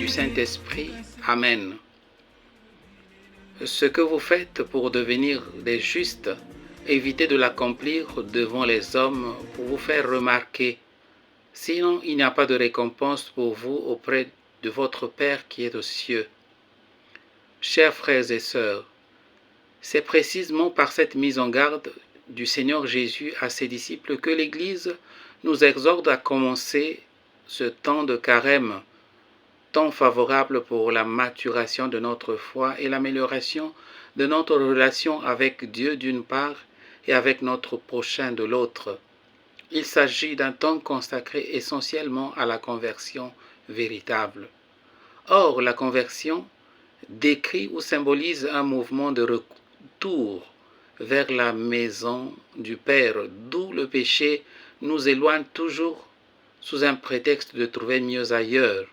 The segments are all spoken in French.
Saint-Esprit. Amen. Ce que vous faites pour devenir des justes, évitez de l'accomplir devant les hommes pour vous faire remarquer. Sinon, il n'y a pas de récompense pour vous auprès de votre Père qui est aux cieux. Chers frères et sœurs, c'est précisément par cette mise en garde du Seigneur Jésus à ses disciples que l'Église nous exhorte à commencer ce temps de carême, temps favorable pour la maturation de notre foi et l'amélioration de notre relation avec Dieu d'une part et avec notre prochain de l'autre. Il s'agit d'un temps consacré essentiellement à la conversion véritable. Or, la conversion décrit ou symbolise un mouvement de retour vers la maison du Père, d'où le péché nous éloigne toujours sous un prétexte de trouver mieux ailleurs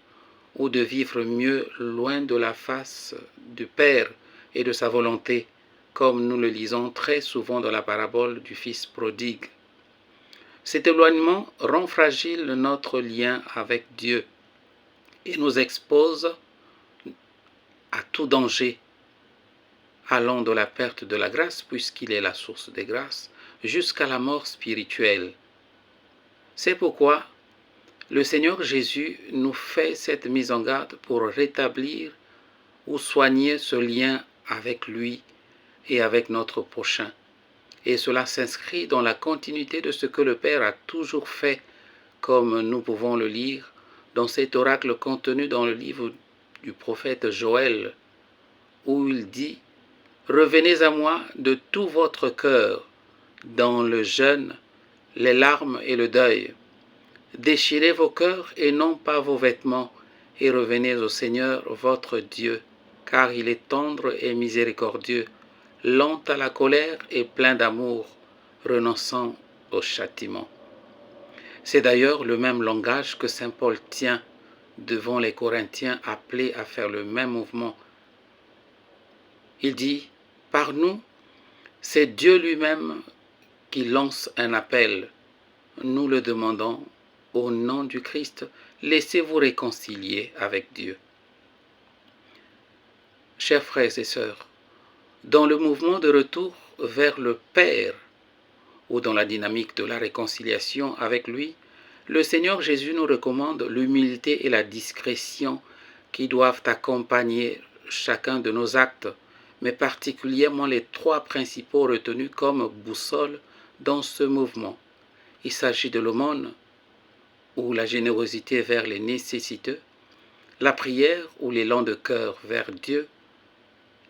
ou de vivre mieux loin de la face du Père et de sa volonté, comme nous le lisons très souvent dans la parabole du Fils prodigue. Cet éloignement rend fragile notre lien avec Dieu et nous expose à tout danger, allant de la perte de la grâce, puisqu'il est la source des grâces, jusqu'à la mort spirituelle. C'est pourquoi le Seigneur Jésus nous fait cette mise en garde pour rétablir ou soigner ce lien avec lui et avec notre prochain. Et cela s'inscrit dans la continuité de ce que le Père a toujours fait, comme nous pouvons le lire dans cet oracle contenu dans le livre du prophète Joël, où il dit « Revenez à moi de tout votre cœur, dans le jeûne, les larmes et le deuil. Déchirez vos cœurs et non pas vos vêtements, et revenez au Seigneur votre Dieu, car il est tendre et miséricordieux, lent à la colère et plein d'amour, renonçant au châtiment. » C'est d'ailleurs le même langage que saint Paul tient devant les Corinthiens appelés à faire le même mouvement. Il dit « Par nous, c'est Dieu lui-même qui lance un appel. Nous le demandons au nom du Christ, laissez-vous réconcilier avec Dieu. » Chers frères et sœurs, dans le mouvement de retour vers le Père, ou dans la dynamique de la réconciliation avec lui, le Seigneur Jésus nous recommande l'humilité et la discrétion qui doivent accompagner chacun de nos actes, mais particulièrement les trois principaux retenus comme boussole dans ce mouvement. Il s'agit de l'aumône, ou la générosité vers les nécessiteux, la prière ou l'élan de cœur vers Dieu,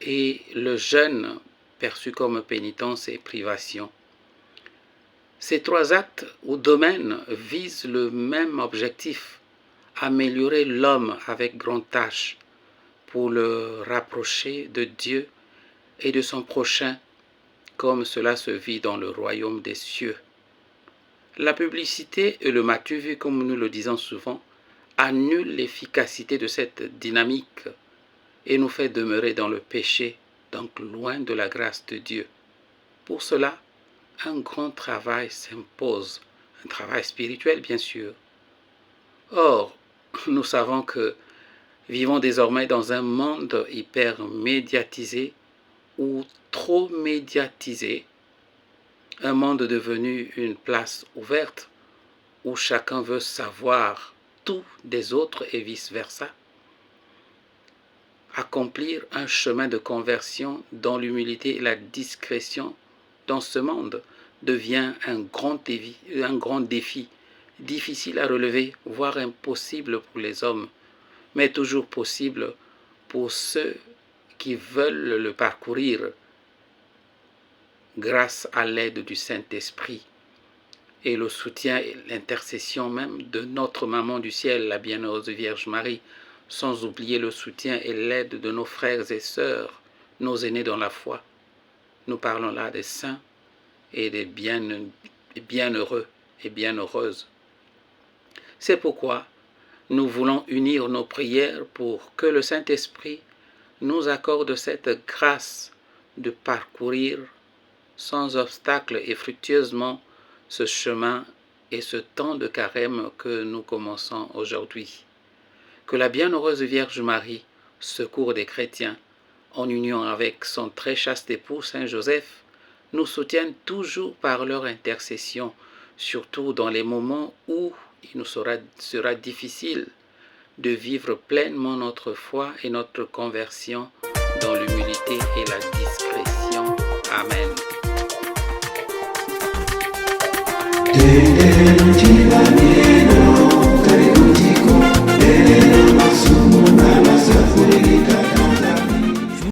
et le jeûne perçu comme pénitence et privation. Ces trois actes ou domaines visent le même objectif, améliorer l'homme avec grande tâche pour le rapprocher de Dieu et de son prochain, comme cela se vit dans le royaume des cieux. La publicité et le m'as-tu vu, comme nous le disons souvent, annulent l'efficacité de cette dynamique et nous fait demeurer dans le péché, donc loin de la grâce de Dieu. Pour cela, un grand travail s'impose, un travail spirituel bien sûr. Or, nous savons que vivons désormais dans un monde hyper médiatisé ou trop médiatisé, un monde devenu une place ouverte où chacun veut savoir tout des autres et vice-versa. Accomplir un chemin de conversion dans l'humilité et la discrétion dans ce monde devient un grand défi, difficile à relever, voire impossible pour les hommes, mais toujours possible pour ceux qui veulent le parcourir grâce à l'aide du Saint-Esprit et le soutien et l'intercession même de notre Maman du ciel, la Bienheureuse Vierge Marie, sans oublier le soutien et l'aide de nos frères et sœurs, nos aînés dans la foi. Nous parlons là des saints et des bienheureux et bienheureuses. C'est pourquoi nous voulons unir nos prières pour que le Saint-Esprit nous accorde cette grâce de parcourir sans obstacle et fructueusement ce chemin et ce temps de carême que nous commençons aujourd'hui. Que la Bienheureuse Vierge Marie, secours des chrétiens, en union avec son très chaste époux Saint Joseph, nous soutienne toujours par leur intercession, surtout dans les moments où il nous sera difficile de vivre pleinement notre foi et notre conversion dans l'humilité et la discrétion. Amen. Te